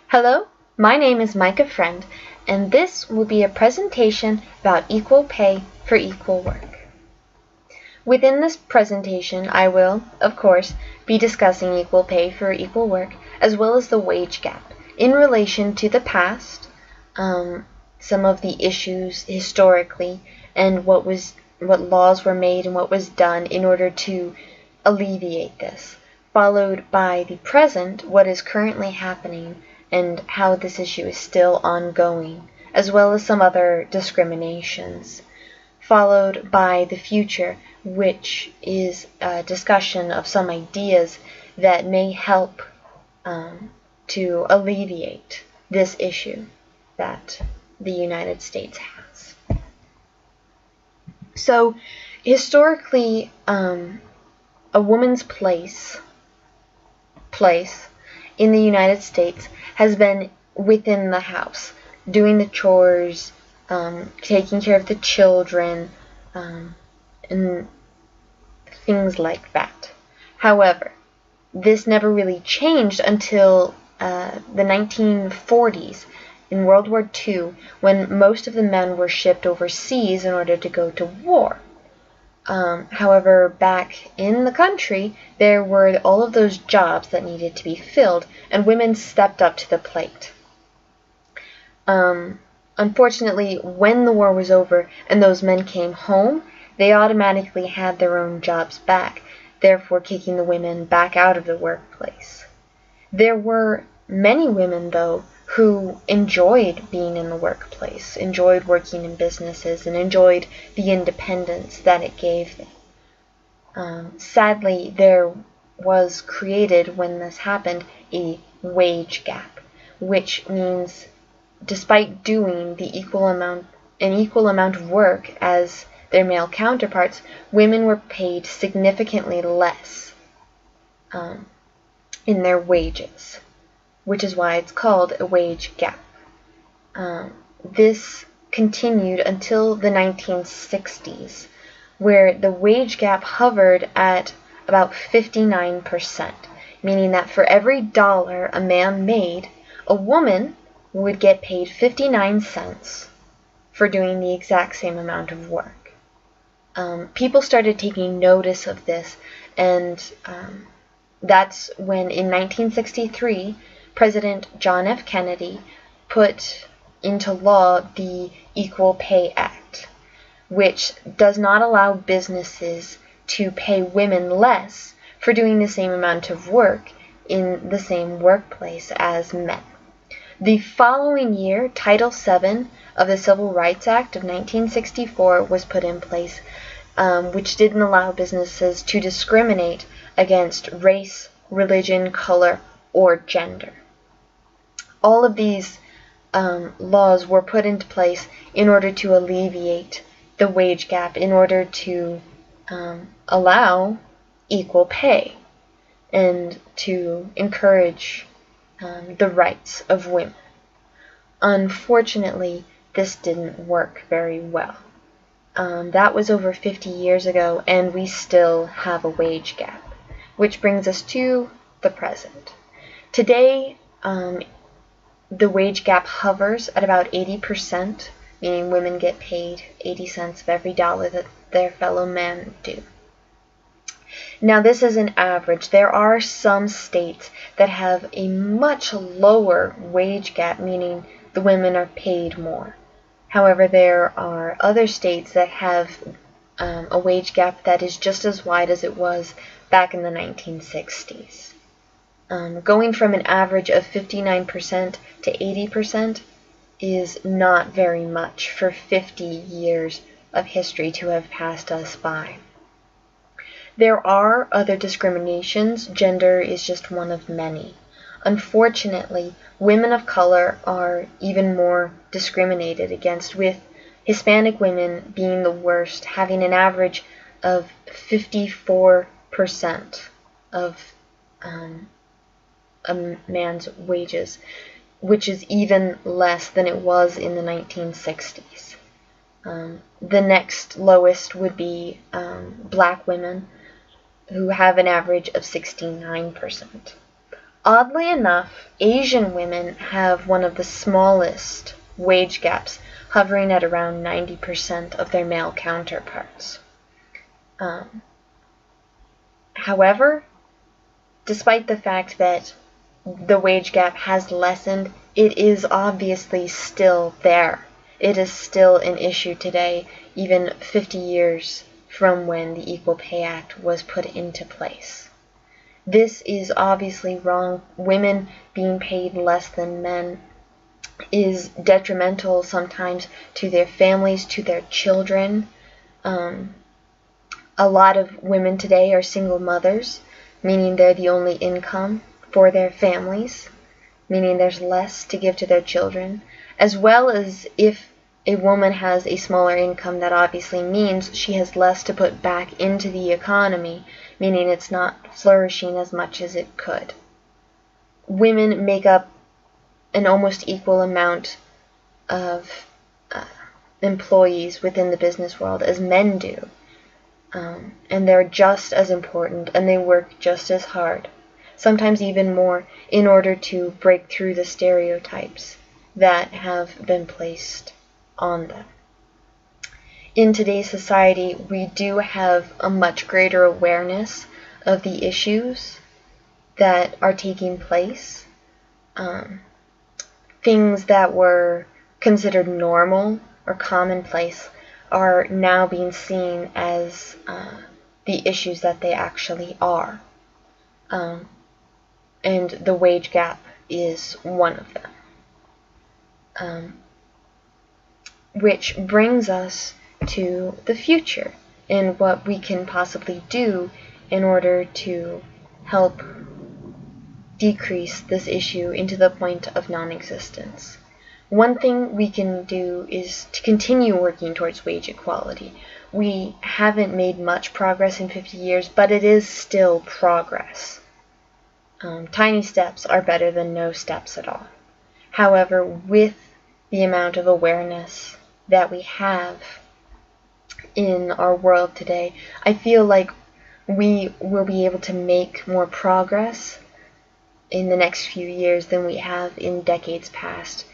Hello, my name is Micah Friend, and this will be a presentation about equal pay for equal work. Within this presentation, I will, of course, be discussing equal pay for equal work, as well as the wage gap, in relation to the past, some of the issues historically, and what laws were made and what was done in order to alleviate this, followed by the present, what is currently happening, and how this issue is still ongoing, as well as some other discriminations, followed by the future, which is a discussion of some ideas that may help to alleviate this issue that the United States has. So, historically, a woman's place in the United States has been within the house, doing the chores, taking care of the children, and things like that. However, this never really changed until the 1940s, in World War II, when most of the men were shipped overseas in order to go to war. However, back in the country, there were all of those jobs that needed to be filled, and women stepped up to the plate. Unfortunately, when the war was over and those men came home, they automatically had their own jobs back, therefore kicking the women back out of the workplace. There were many women, though, who enjoyed being in the workplace, enjoyed working in businesses, and enjoyed the independence that it gave them. Sadly, there was created, when this happened, a wage gap, which means despite doing an equal amount of work as their male counterparts, women were paid significantly less in their wages, which is why it's called a wage gap. This continued until the 1960s, where the wage gap hovered at about 59%, meaning that for every dollar a man made, a woman would get paid 59 cents for doing the exact same amount of work. People started taking notice of this, and that's when, in 1963, President John F. Kennedy put into law the Equal Pay Act, which does not allow businesses to pay women less for doing the same amount of work in the same workplace as men. The following year, Title VII of the Civil Rights Act of 1964 was put in place, which didn't allow businesses to discriminate against race, religion, color, or gender. All of these laws were put into place in order to alleviate the wage gap, in order to allow equal pay, and to encourage the rights of women. Unfortunately, this didn't work very well. That was over 50 years ago, and we still have a wage gap, which brings us to the present. Today, the wage gap hovers at about 80%, meaning women get paid 80 cents of every dollar that their fellow men do. Now, this is an average. There are some states that have a much lower wage gap, meaning the women are paid more. However, there are other states that have a wage gap that is just as wide as it was back in the 1960s. Going from an average of 59% to 80% is not very much for 50 years of history to have passed us by. There are other discriminations. Gender is just one of many. Unfortunately, women of color are even more discriminated against, with Hispanic women being the worst, having an average of 54% of a man's wages, which is even less than it was in the 1960s. The next lowest would be black women, who have an average of 69%. Oddly enough, Asian women have one of the smallest wage gaps, hovering at around 90% of their male counterparts. However, despite the fact that the wage gap has lessened, it is obviously still there. It is still an issue today, even 50 years from when the Equal Pay Act was put into place. This is obviously wrong. Women being paid less than men is detrimental sometimes to their families, to their children. A lot of women today are single mothers, meaning they're the only income for their families, meaning there's less to give to their children, as well as if a woman has a smaller income, that obviously means she has less to put back into the economy, meaning it's not flourishing as much as it could. Women make up an almost equal amount of employees within the business world as men do. And they're just as important, and they work just as hard, sometimes even more, in order to break through the stereotypes that have been placed on them. In today's society, we do have a much greater awareness of the issues that are taking place. Things that were considered normal or commonplace are now being seen as the issues that they actually are. And the wage gap is one of them. Which brings us to the future and what we can possibly do in order to help decrease this issue into the point of non-existence. One thing we can do is to continue working towards wage equality. We haven't made much progress in 50 years, but it is still progress. Tiny steps are better than no steps at all. However, with the amount of awareness that we have in our world today, I feel like we will be able to make more progress in the next few years than we have in decades past.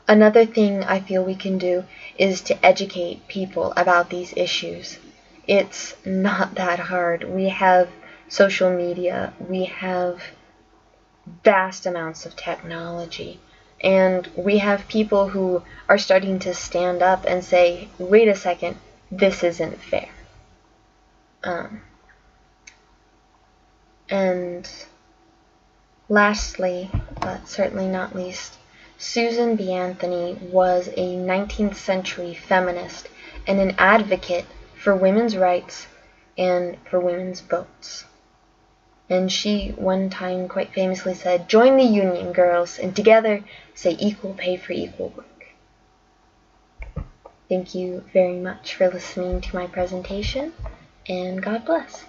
Another thing I feel we can do is to educate people about these issues. It's not that hard. We have social media, we have vast amounts of technology, and we have people who are starting to stand up and say, wait a second, this isn't fair. And lastly, but certainly not least, Susan B. Anthony was a 19th century feminist and an advocate for women's rights and for women's votes. And she one time quite famously said, "Join the union, girls, and together say equal pay for equal work." Thank you very much for listening to my presentation, and God bless.